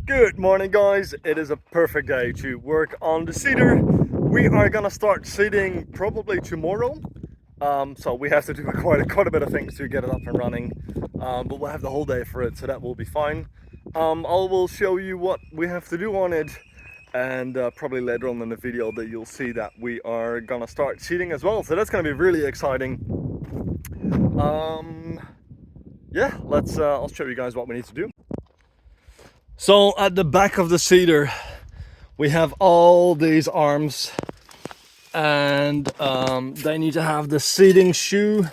Good morning, guys. It is a perfect day to work on the Cedar. We are gonna start seeding probably tomorrow. So we have to do quite a bit of things to get it up and running. But we'll have the whole day for it, so that will be fine. I will show you what we have to do on it, and probably later on in the video that you'll see that we are gonna start seeding as well. So that's gonna be really exciting. Yeah, I'll show you guys what we need to do. So at the back of the Cedar, we have all these arms, and they need to have the seating shoe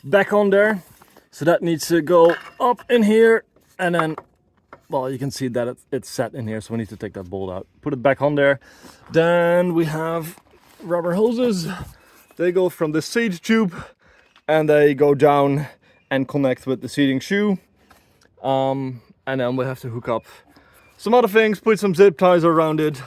back on there. So that needs to go up in here, and then, well, you can see that it's set in here, so we need to take that bolt out, put it back on there. Then we have rubber hoses. They go from the seat tube, and they go down and connect with the seating shoe. And then we have to hook up some other things, put some zip ties around it,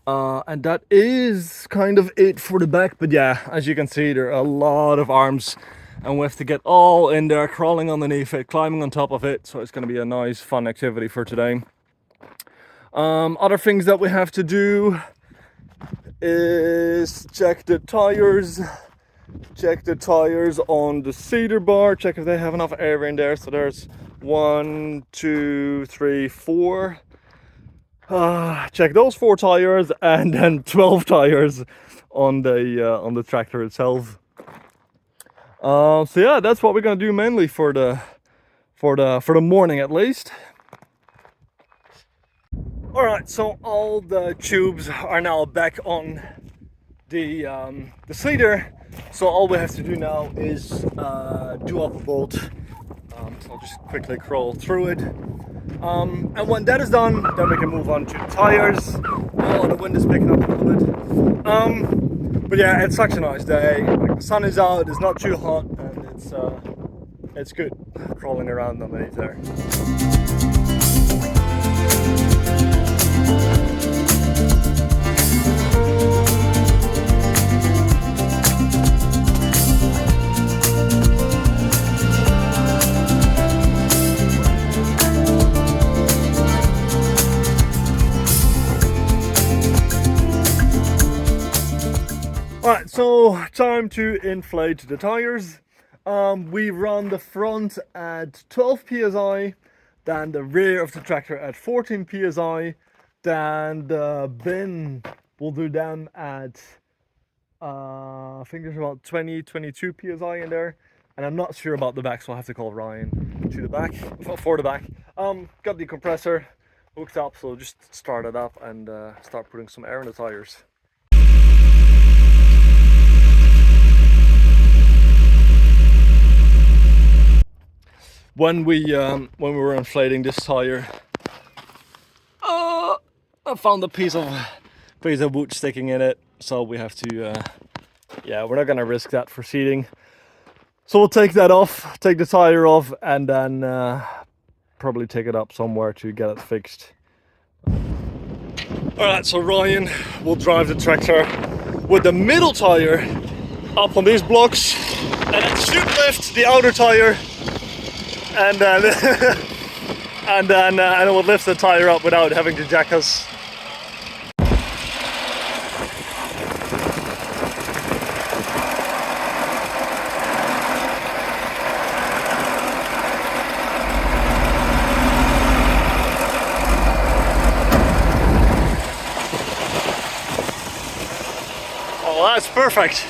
and that is kind of it for the back. But yeah, as you can see, there are a lot of arms, and we have to get all in there, crawling underneath it, climbing on top of it. So it's going to be a nice, fun activity for today. Other things that we have to do is check the tires. Check the tires on the Cedar bar, check if they have enough air in there. So there's 1, 2, 3, 4. Check those 4 tires, and then 12 tires on the tractor itself. So yeah, that's what we're gonna do mainly for the morning at least. All right, so all the tubes are now back on the Cedar. So all we have to do now is do up a bolt. So I'll just quickly crawl through it. And when that is done, then we can move on to tires. Oh, the wind is picking up a little bit. But yeah, it's such a nice day. Like, the sun is out, it's not too hot, and it's good crawling around underneath there. Alright, so time to inflate the tires. We run the front at 12 psi, then the rear of the tractor at 14 psi, then the bin, we'll do them at, I think there's about 22 psi in there, and I'm not sure about the back, so I'll have to call Ryan to the back, for the back. Got the compressor hooked up, so just start it up and start putting some air in the tires. When we were inflating this tire, I found a piece of wood sticking in it, so we have to, yeah, we're not gonna risk that for seating. So we'll take that off, take the tire off, and then probably take it up somewhere to get it fixed. All right, so Ryan will drive the tractor with the middle tire up on these blocks, and it should lift the outer tire. And then and it will lift the tire up without having to jack us. Oh, that's perfect.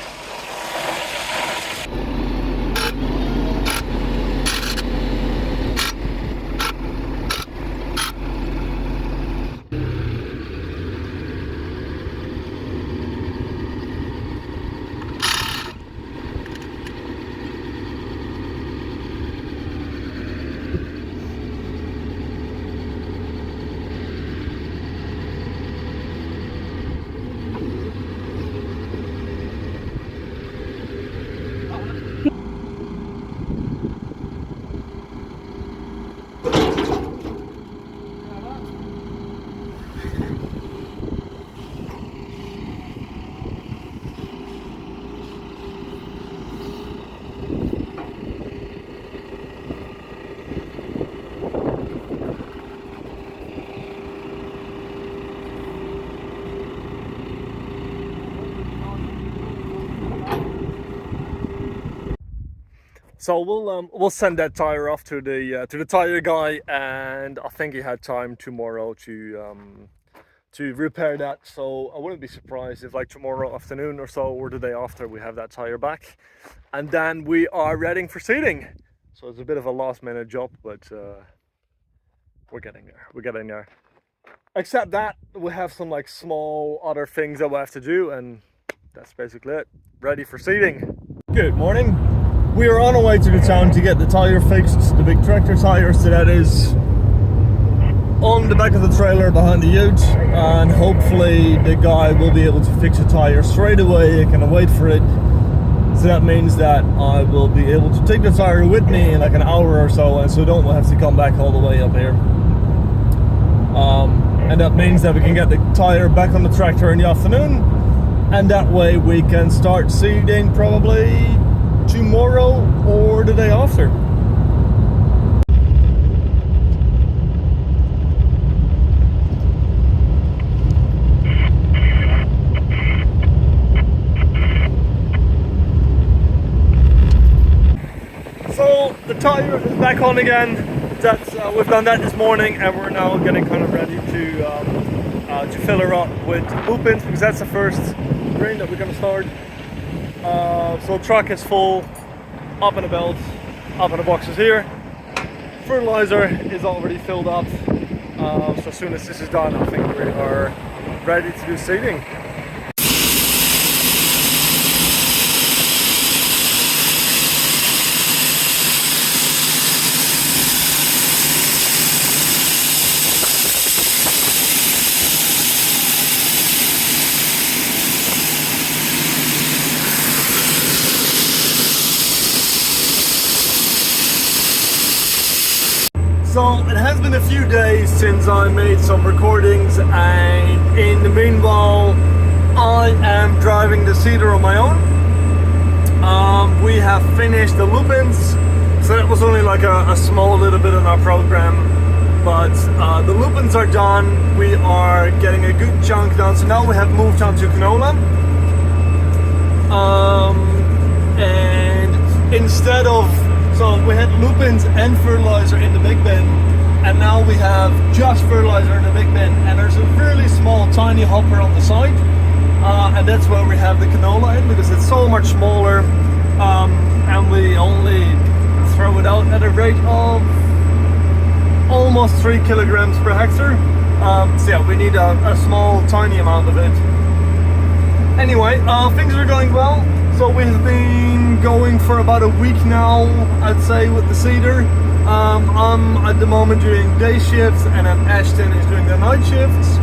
So we'll send that tire off to the tire guy, and I think he had time tomorrow to repair that. So I wouldn't be surprised if like tomorrow afternoon or so, or the day after, we have that tire back, and then we are ready for seeding. So it's a bit of a last minute job, but we're getting there. We're getting there. Except that we have some like small other things that we have to do, and that's basically it. Ready for seeding. Good morning. We are on our way to the town to get the tire fixed, the big tractor tire, so that is on the back of the trailer behind the ute, and hopefully the guy will be able to fix the tire straight away. I cannot wait for it. So that means that I will be able to take the tire with me in like an hour or so, and so don't have to come back all the way up here. And that means that we can get the tire back on the tractor in the afternoon, and that way we can start seeding probably tomorrow or the day after. So the tire is back on again. We've done that this morning, and we're now getting kind of ready to fill her up with loop-ins, because that's the first grain that we're going to start. So the truck is full, up in the belt, up in the boxes here. Fertilizer is already filled up. So as soon as this is done, I think we are ready to do seeding. So it has been a few days since I made some recordings, and in the meanwhile I am driving the Cedar on my own. We have finished the loop-ins, so that was only like a small little bit in our program, but the loop-ins are done. We are getting a good chunk done, so now we have moved on to canola. And instead of, so we had loop-ins and fertilizer in the big bin, and now we have just fertilizer in the big bin, and there's a really small tiny hopper on the side, and that's where we have the canola in, because it's so much smaller, and we only throw it out at a rate of almost 3 kilograms per hectare. So yeah, we need a small tiny amount of it. Anyway, things are going well. So we have been going for about a week now, I'd say, with the Cedar. I'm at the moment doing day shifts, and then Ashton is doing the night shifts.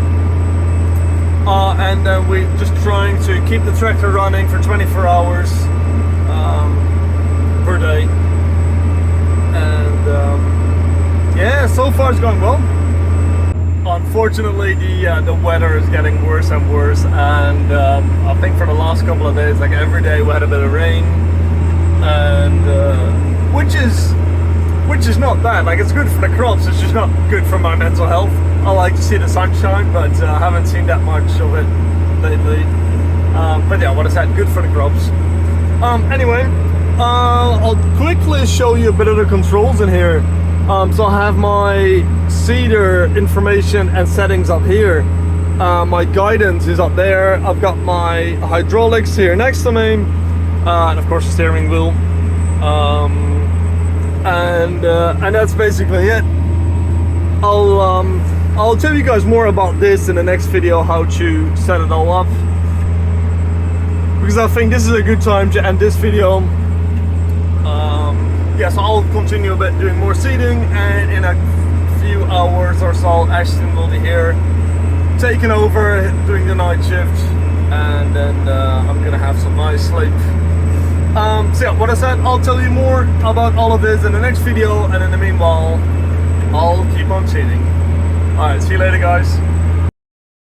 And then we're just trying to keep the tractor running for 24 hours per day. And yeah, so far it's going well. Unfortunately, the weather is getting worse and worse, and I think for the last couple of days, like every day, we had a bit of rain, and which is not bad. Like, it's good for the crops. It's just not good for my mental health. I like to see the sunshine, but I haven't seen that much of it lately. But yeah, what is that? Good for the crops. Anyway, I'll quickly show you a bit of the controls in here. So I have my Cedar information and settings up here. My guidance is up there. I've got my hydraulics here next to me, and of course the steering wheel. And that's basically it. I'll tell you guys more about this in the next video, how to set it all up, because I think this is a good time to end this video. Yeah, so I'll continue a bit doing more seeding, and in a few hours or so Ashton will be here taking over, doing the night shift, and then I'm gonna have some nice sleep. So yeah, what I said, I'll tell you more about all of this in the next video, and in the meanwhile I'll keep on seeding. Alright, see you later guys.